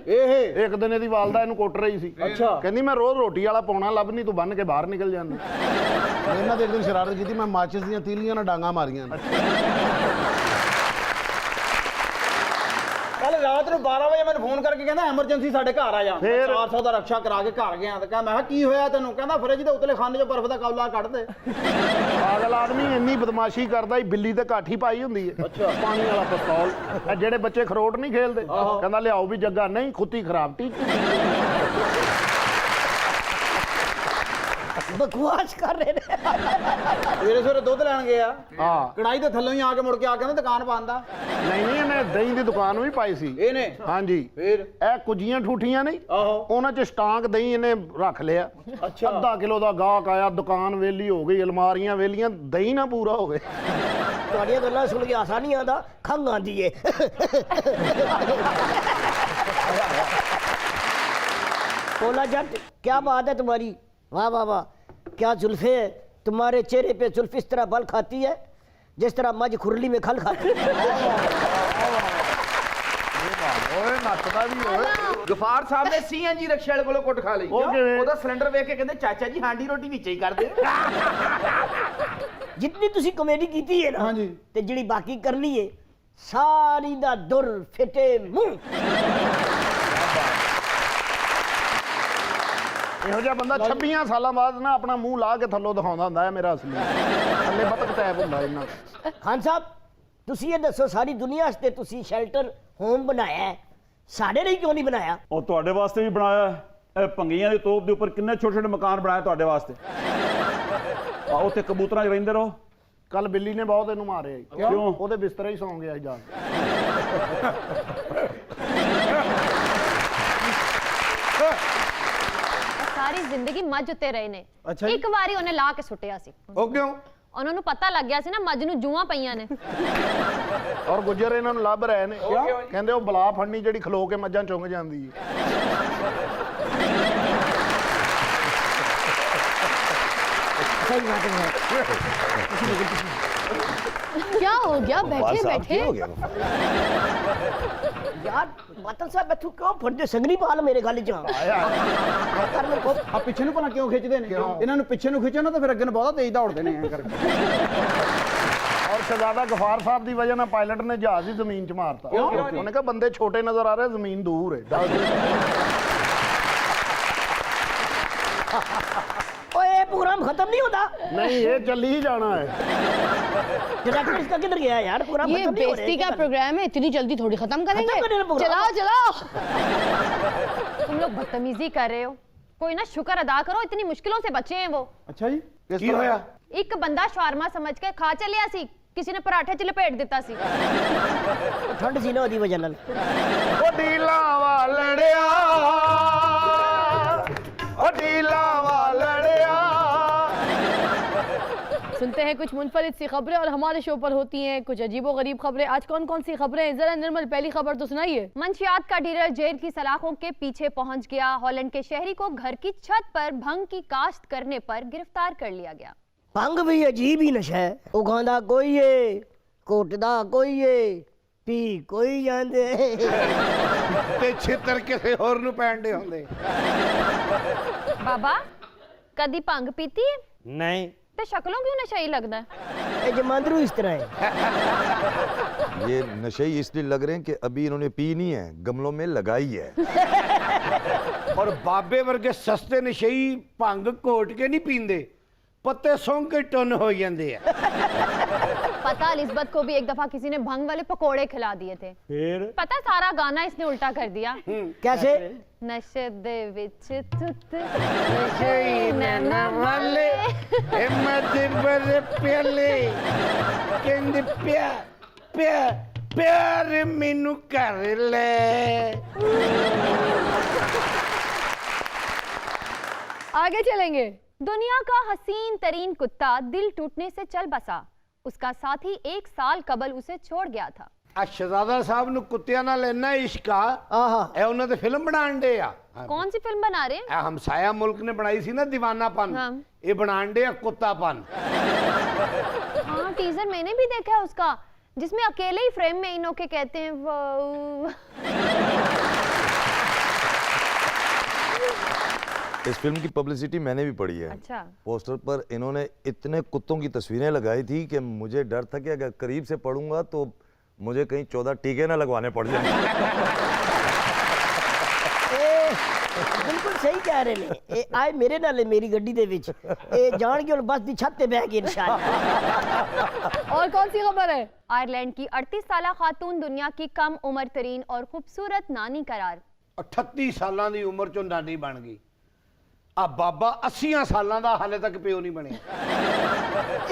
एक दिन इहदी वालदा इहनू कुट रही सी। अच्छा, कहंदी मैं रोज रोटी वाला पौना लभ नहीं, तू बन के बाहर निकल जांदा। ਇਹਨਾਂ ਦੇ ਇੱਕ ਦਿਨ ਸ਼ਰਾਰਤ ਕੀਤੀ, ਮੈਂ ਮਾਚਿਸ ਦੀਆਂ ਤੀਲੀਆਂ ਨਾਲ ਡਾਂਗਾ ਮਾਰੀਆਂ। कल रात ਨੂੰ 12 ਵਜੇ ਮੈਨੂੰ ਫੋਨ ਕਰਕੇ ਕਹਿੰਦਾ ਐਮਰਜੈਂਸੀ ਸਾਡੇ ਘਰ ਆ ਜਾ। ਫਿਰ 400 ਦਾ ਰਕਸ਼ਾ ਕਰਾ ਕੇ ਘਰ ਗਿਆ ਤੇ ਮੈਂ ਕਿਹਾ ਕੀ ਹੋਇਆ ਤੈਨੂੰ? ਕਹਿੰਦਾ ਫਰਿੱਜ ਦੇ ਉਤਲੇ ਖਾਨੇ 'ਚੋਂ ਬਰਫ਼ ਦਾ ਕੌਲਾ ਕੱਢ ਦੇ। ਪਾਗਲ ਆਦਮੀ ਇੰਨੀ ਬਦਮਾਸ਼ੀ ਕਰਦਾ ਹੀ, ਬਿੱਲੀ ਤੇ ਕਾਠੀ ਪਾਈ ਹੁੰਦੀ ਹੈ। ਅੱਛਾ, ਪਾਣੀ ਵਾਲਾ ਪਿਸਤੌਲ। ਇਹ ਜਿਹੜੇ ਬੱਚੇ ਖਰੋਟ ਨਹੀਂ ਖੇਲਦੇ, ਕਹਿੰਦਾ ਲਿਆਓ ਵੀ ਜੱਗਾ, ਨਹੀਂ ਖੁੱਤੀ ਖਰਾਬ ਟੀ। बकवास कर रहे हैं। ਸਵੇਰੇ ਸਵੇਰੇ ਦੁੱਧ ਲੈਣ ਗਿਆ, ਹਾਂ, ਕੜਾਈ ਦੇ ਥੱਲੋਂ ਹੀ ਆ ਕੇ ਮੁੜ ਕੇ ਆ ਕਹਿੰਦਾ ਦੁਕਾਨ ਬੰਦ ਆ। ਨਹੀਂ ਇਹਨੇ ਦਹੀਂ ਦੀ ਦੁਕਾਨ ਵੀ ਪਾਈ ਸੀ। ਇਹਨੇ ਹਾਂਜੀ, ਫਿਰ ਇਹ ਕੁਜੀਆਂ ਠੂਠੀਆਂ ਨਹੀਂ, ਆਹੋ ਉਹਨਾਂ 'ਚ ਸਟਾਕ ਦਹੀਂ ਇਹਨੇ ਰੱਖ ਲਿਆ। ਅੱਛਾ, ਅੱਧਾ ਕਿਲੋ ਦਾ ਗਾਹਕ ਆਇਆ, ਦੁਕਾਨ ਵੇਲੀ ਹੋ ਗਈ, ਅਲਮਾਰੀਆਂ ਵੇਲੀਆਂ, ਦਹੀਂ ਨਾ ਪੂਰਾ ਹੋਵੇ। ਤੁਹਾਡੀਆਂ ਗੱਲਾਂ ਸੁਣ ਕੇ ਆਸਾ ਨਹੀਂ ਆਉਂਦਾ, ਖੰਘ ਆਉਂਦੀ ਏ। बोला जट क्या बात है तुम्हारी, वाह वाह वाह, क्या जुल्फे है तुम्हारे चेहरे पे, जुल्फ इस तरह बल खाती है जिस तरह मज खुरली में खल खाती है। ਓਏ ਨੱਚਦਾ ਵੀ ਓਏ। ਗਫਾਰ ਸਾਹਿਬ ਨੇ ਸੀਐਨਜੀ ਰਕਸ਼ੇ ਵਾਲੇ ਕੋਲੋਂ ਕੁੱਟ ਖਾ ਲਈ। ਉਹ ਕਿਵੇਂ? ਉਹਦਾ ਸਿਲੰਡਰ ਵੇਖ ਕੇ ਕਹਿੰਦੇ ਚਾਚਾ ਜੀ ਹਾਂਡੀ ਰੋਟੀ ਵਿੱਚ ਹੀ ਕਰ ਦਿਓ। जितनी तुसी कॉमेडी कीती है ना, हाँ जी, ते जिहड़ी बाकी करनी है सारी दा दुर फिटे मुंह। ਇਹੋ ਜਿਹਾ ਬੰਦਾ 26 ਸਾਲਾਂ ਬਾਅਦ ਨਾ ਆਪਣਾ ਮੂੰਹ ਲਾ ਕੇ ਥੱਲੋਂ ਦਿਖਾਉਂਦਾ ਹੁੰਦਾ ਹੈ ਮੇਰਾ ਅਸਲੀ ਥੱਲੇ ਬਤਕ ਟੈਪ ਹੁੰਦਾ ਇਹਨਾਂ। खान साहब तुसी ये दसो, सारी दुनिया वास्ते तुसी शेल्टर होम बनाया है, साडे ਲਈ क्यों नहीं बनाया? ਉਹ ਤੁਹਾਡੇ ਵਾਸਤੇ ਵੀ ਬਣਾਇਆ ਹੈ। ਇਹ ਭੰਗੀਆਂ ਦੀ ਤੋਪ ਦੇ ਉੱਪਰ ਕਿੰਨੇ ਛੋਟੇ ਛੋਟੇ ਮਕਾਨ ਬਣਾਏ ਤੁਹਾਡੇ ਵਾਸਤੇ। ਆ ਉੱਥੇ ਕਬੂਤਰਾਂ 'ਚ ਰਹਿੰਦੇ ਰਹੋ, ਕੱਲ ਬਿੱਲੀ ਨੇ ਬਹੁਤ ਇਹਨੂੰ ਮਾਰਿਆ ਜੀ। ਕਿਉਂ? ਉਹਦੇ ਬਿਸਤਰੇ ਹੀ ਸੌਂ ਗਿਆ ਸੀ ਜਾ ਕੇ। ਸਾਰੀ ਜ਼ਿੰਦਗੀ ਮੱਝ ਉੱਤੇ ਰਹੇ ਨੇ। ਅੱਛਾ ਜੀ। ਇੱਕ ਵਾਰੀ ਉਹਨੇ ਲਾ ਕੇ ਸੁੱਟਿਆ ਸੀ, ਉਹ ਕਿਉਂ? ਉਹਨਾਂ ਨੂੰ ਪਤਾ ਲੱਗ ਗਿਆ ਸੀ ਨਾ ਮੱਝ ਨੂੰ ਜੂਆਂ ਪਈਆਂ ਨੇ। ਔਰ ਗੁੱਜਰ ਇਹਨਾਂ ਨੂੰ ਲੱਭ ਰਹੇ ਨੇ। ਕਹਿੰਦੇ ਉਹ ਬਲਾ ਫੜਨੀ ਜਿਹੜੀ ਖਲੋ ਕੇ ਮੱਝਾਂ ਚੁੰਗ ਜਾਂਦੀ ਹੈ। सही बात है। क्या हो गया? बैठे बैठे हो गया यार बातन साहब मैं तू क्यों फंडे संगनी पाल मेरे गल च कर मैं को ਆ ਪਿੱਛੇ ਨੂੰ ਭਲਾ ਕਿਉਂ ਖਿੱਚਦੇ ਨੇ? ਇਹਨਾਂ ਨੂੰ ਪਿੱਛੇ ਨੂੰ ਖਿੱਚੋ ਨਾ ਤਾਂ ਫਿਰ ਅੱਗੇ ਨੂੰ ਬਹੁਤ ਤੇਜ਼ ਦੌੜਦੇ ਨੇ ਐਂ ਕਰਕੇ। ਔਰ ਸ਼ਹਜ਼ਾਦਾ ਗਫਾਰ ਸਾਹਿਬ ਦੀ ਵਜ੍ਹਾ ਨਾਲ ਪਾਇਲਟ ਨੇ ਜਹਾਜ਼ ਹੀ ਜ਼ਮੀਨ 'ਚ ਮਾਰਤਾ। ਉਹਨੇ ਕਿਹਾ ਬੰਦੇ ਛੋਟੇ ਨਜ਼ਰ ਆ ਰਹੇ, ਜ਼ਮੀਨ ਦੂਰ ਹੈ। ओए ये प्रोग्राम खत्म नहीं होता। नहीं ये चल ही जाना है। डायरेक्टर इसका किधर गया यार? प्रोग्राम ये खत्म नहीं हो रहा है। बेइज्जती का प्रोग्राम है, इतनी जल्दी थोड़ी खत्म करेंगे। खत्म करने का प्रोग्राम। चलाओ चलाओ। तुम लोग बदतमीजी कर रहे हो। कोई ना शुक्र अदा करो, इतनी मुश्किलों से बचे हैं वो। ਅੱਛਾ ਜੀ। ਕੀ ਹੋਇਆ? एक बंदा शवारमा समझ के खा चलिया सी, किसी ने पराठे च लपेट दिता सी। ठंड सी ना ओदी वजह नाल। ओ ढीला वालड़िया, ओ ढीला वालड़िया। सुनते हैं कुछ मुनफरिद सी खबरें और हमारे शो पर होती हैं कुछ अजीबोगरीब खबरें। आज कौन कौन सी खबरें हैं? जरा निर्मल पहली खबर तो सुनाइए। मंशियात का डीलर जेल की सलाखों के पीछे पहुंच गया। हॉलैंड के शहरी को घर की छत पर भंग की काश्त करने पर गिरफ्तार कर लिया गया। भंग भी अजीब ही नशा है। उगांदा कोई है, कोटदा कोई है, पी कोई ਜਾਂਦੇ। ਤੇ ਛਿੱਤਰ ਕਿਸੇ ਹੋਰ ਨੂੰ ਪੈਣਦੇ ਹੁੰਦੇ। बाबा कदी भंग पीती है? ਨਹੀਂ। ते शक्लों क्यों नशाई लगता है? ये जमांदरू इस तरह है। ये नशेई इसलिए लग रहे हैं कि अभी इन्होंने पी नहीं है, गमलों में लगाई है। और बाबे वर्गे सस्ते नशेई भंग घोट के नहीं पींदे, पत्ते सौं के टुन हो जाते हैं। पता लिस्बत को भी एक दफा किसी ने भंग वाले पकोड़े खिला दिए थे। ਫਿਰ पता सारा गाना इसने उल्टा कर दिया। कैसे? नशे दे विच तुत नशेई नैना वाले ए मजे बड़े प्याले कहंदे प्यार प्यार प्यार मैनू कर ले। आगे चलेंगे। दुनिया का हसीन तरीन कुत्ता दिल टूटने से चल बसा। उसका साथी 1 साल कबल उसे छोड़ गया था। आ शहजादा साहब नु कुत्तियां नाल इन्ना इश्क आ आहा। ए उन्हां ते फिल्म बनाण दे आ। कौन सी फिल्म बना रहे हैं? ए हमसाया मुल्क ने बनाई सी ना दीवानापन, हाँ। ये बनाण दे आ कुत्तापन। हाँ टीजर मैंने भी देखा है उसका, जिसमें अकेले ही फ्रेम में इन होके कहते हैं वो। इस फिल्म की पब्लिसिटी मैंने भी पढ़ी है। अच्छा। पोस्टर पर इन्होंने इतने कुत्तों की तस्वीरें लगाई थी कि मुझे डर था कि अगर करीब से पढ़ूंगा तो मुझे कहीं 14 टीके ना लगवाने पड़ जाए। बिल्कुल सही कह रहे ने। ए आए मेरे नाल मेरी गड्डी दे विच ए जान के बस दी छत पे बैठ के इंशाल्लाह। और कौन सी खबर है? आयरलैंड की 38 साला खातून दुनिया की कम उम्र तरीन और खूबसूरत नानी करार। 38 सालां दी उम्र चों नानी बन गई। आ बाबा 80 सालां दा हाले तक प्यो नहीं बने।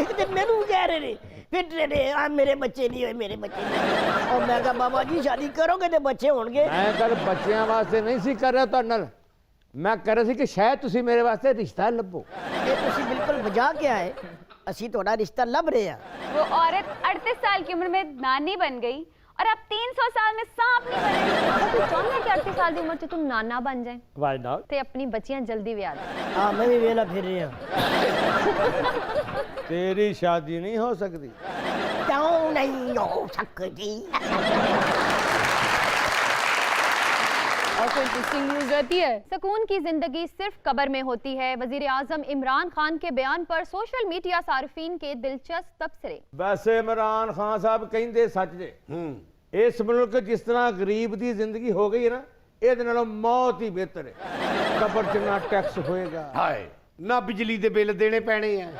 एक दिन मैनू कह रहे ने फिर ने आ मेरे बच्चे नहीं होए, मेरे बच्चे नहीं। और मैं कहा बाबा जी शादी करोगे ते बच्चे होणगे। मैं कल बच्चों वास्ते नहीं सी कर रहा तुहाडे नाल, मैं कह रहा सी कि शायद तुसी मेरे वास्ते रिश्ता लभो। ये तुसी बिल्कुल बजा के आए, असी थोड़ा रिश्ता लब रहे हैं। वो औरत 38 साल की उम्र में नानी बन गई और अब 300 साल में सांप नहीं बने। तू चाहता है कि 38 साल की उम्र से तुम नाना बन जाए व्हाई नॉट? ते अपनी बच्चियां जल्दी ब्याह दे। हाँ मैं भी वेला फिर रही हूँ। तेरी शादी नहीं हो सकती। क्यों नहीं हो सकती? और कोई इंटरेस्टिंग न्यूज रहती है? सुकून की जिंदगी सिर्फ कब्र में होती है। वजीर आजम इमरान खान के बयान पर सोशल मीडिया सार्फिन के दिलचस्प तबसरे। वैसे इमरान खान साहब कहते सच जे इस मुल्क जिस तरह गरीब की जिंदगी हो गई है ना, ये मौत ही बेहतर है। कब्र च ना टैक्स होएगा, हाय ना बिजली दे बिल देने पैने हैं,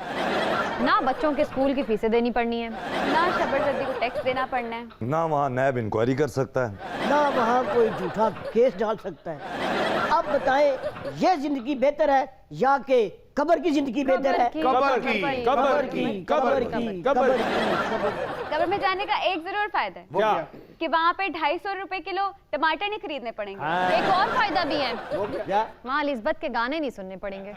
ना बच्चों के स्कूल की फीसें देनी पड़नी है, ना शबरदस्ती को टैक्स देना पड़ना है, ना वहाँ नैब इंक्वायरी कर सकता है, ना वहाँ कोई झूठा केस डाल सकता है। अब आप बताएं ये जिंदगी बेहतर है या कि कब्र की जिंदगी बेहतर है? कब्र की, कब्र की, कब्र की, कब्र की। कब्र में जाने का एक जरूर फायदा है क्या? कि वहाँ पे 250 रुपए किलो टमाटर नहीं खरीदने पड़ेंगे। एक और फायदा भी है, वहाँ एलिजबेथ के गाने नहीं सुनने पड़ेंगे।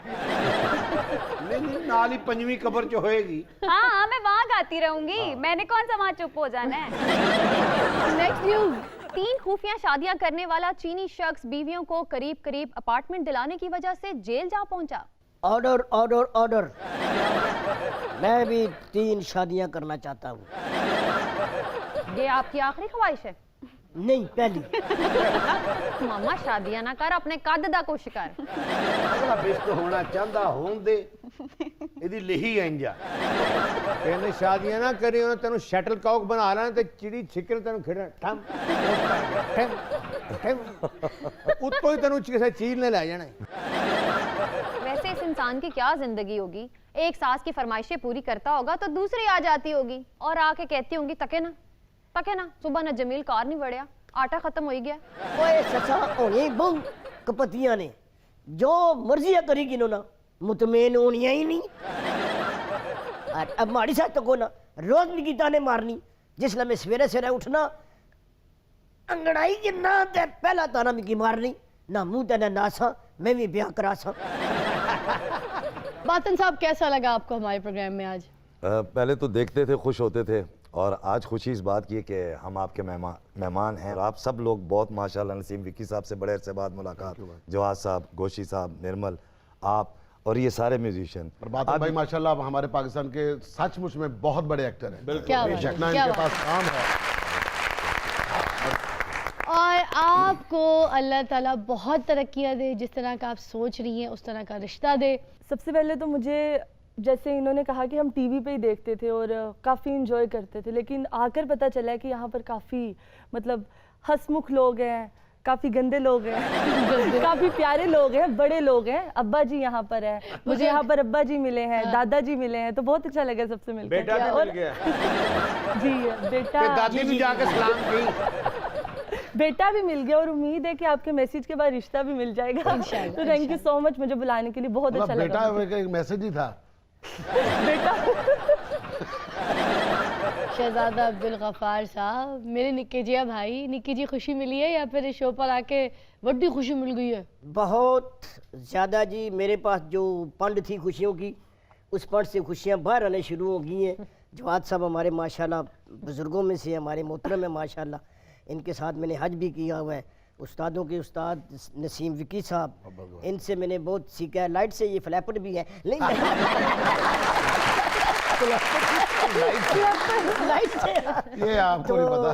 नहीं नाल ही पंजवीं कब्र च होएगी। हाँ मैं वहाँ गाती रहूंगी, मैंने कौन सा वहाँ चुप हो जाना है। Next news. 3 खुफिया शादियां करने वाला चीनी शख्स बीवियों को करीब करीब अपार्टमेंट दिलाने की वजह से जेल जा पहुंचा। Order order order. मैं भी 3 शादियां करना चाहता हूँ। ये आपकी आखिरी ख्वाहिश है? नहीं, पहली। मामा शादियां ना कर, अपने कद दा कुछ कर। अगला बेस्ट होना चाहता होन दे ਇਹਦੀ ਲਿਹੀ ਇੰਜ ਆ कहने शादियां ना करी उन्हें तेन शटल कॉक बना लेना ते चिड़ी छिकन तेन खेडना ठम ठम ठम उत्तों ही तेन किसी चीज ने ले जाना है। वैसे इस इंसान की क्या जिंदगी होगी, एक सास की फरमाइशें पूरी करता होगा तो दूसरी आ जाती होगी और आके कहती होंगी तके ना सुबह न जमील कार नहीं बढ़िया, आटा खत्म हो ही गया। ओए ससा होनी बहु कपतियां ने जो मर्जी करेगी ना मुतमैन होनी ही नहीं। और अब माड़ी साथ तो को ना रोज निकी ताने मारनी, जिसला मैं सवेरे सवेरे उठना अंगड़ाई के ना ते पहला ताना मिकी मारनी ना मुंह ते ना नासा मैं भी ब्याह करा सा। बातन साहब कैसा लगा आपको हमारे प्रोग्राम में आज? पहले तो देखते थे, खुश होते थे, और आज खुशी इस बात की है कि हम आपके मेहमान हैं और आप सब लोग बहुत माशाल्लाह। नसीम विक्की साहब से बड़े अरसे बाद मुलाकात, जवाद साहब, गोशी साहब, निर्मल, आप और ये सारे म्यूजिशियन। और बात भाई माशाल्लाह आप हमारे पाकिस्तान के सचमुच में बहुत बड़े एक्टर हैं। क्या बात है, जितना क्या इनके बात पास काम है। और आपको अल्लाह ताला बहुत तरक्कियाँ दे, जिस तरह का आप सोच रही हैं उस तरह का रिश्ता दे। सबसे पहले तो मुझे जैसे इन्होंने कहा कि हम टीवी पे ही देखते थे और काफ़ी इंजॉय करते थे, लेकिन आकर पता चला है कि यहाँ पर काफ़ी मतलब हंसमुख लोग हैं, काफ़ी गंदे लोग हैं, काफ़ी प्यारे लोग हैं, बड़े लोग हैं। अब्बा जी यहाँ पर है, मुझे यहाँ पर अब्बा जी मिले हैं, दादाजी मिले हैं, तो बहुत अच्छा लगा सबसे मिलकर। बेटा भी मिल गया। जी बेटा, दादी भी जाके सलाम की। बेटा भी मिल गया और उम्मीद है कि आपके मैसेज के बाद रिश्ता भी मिल जाएगा। तो थैंक यू सो मच मुझे बुलाने के लिए, बहुत अच्छा लगा। बेटा एक मैसेज ही था। बेटा शहजादा अब्दुल गफ्फार साहब, मेरे निक्के जिया भाई, निक्की जी खुशी मिली है या फिर इस शो पर आके बड़ी खुशी मिल गई है? बहुत ज़्यादा जी। मेरे पास जो पंड थी खुशियों की, उस पंड से खुशियाँ बाहर आने शुरू हो गई हैं। जवाद साहब हमारे माशाल्लाह बुज़ुर्गों में से हमारे मोहतरम है माशाल्लाह, इनके साथ मैंने हज भी किया हुआ है। उस्तादों के उस्ताद नसीम विकी साहब, इनसे मैंने बहुत सीखा है। लाइट से ये फ्लैपर भी है, लाइट से ये आपको नहीं पता।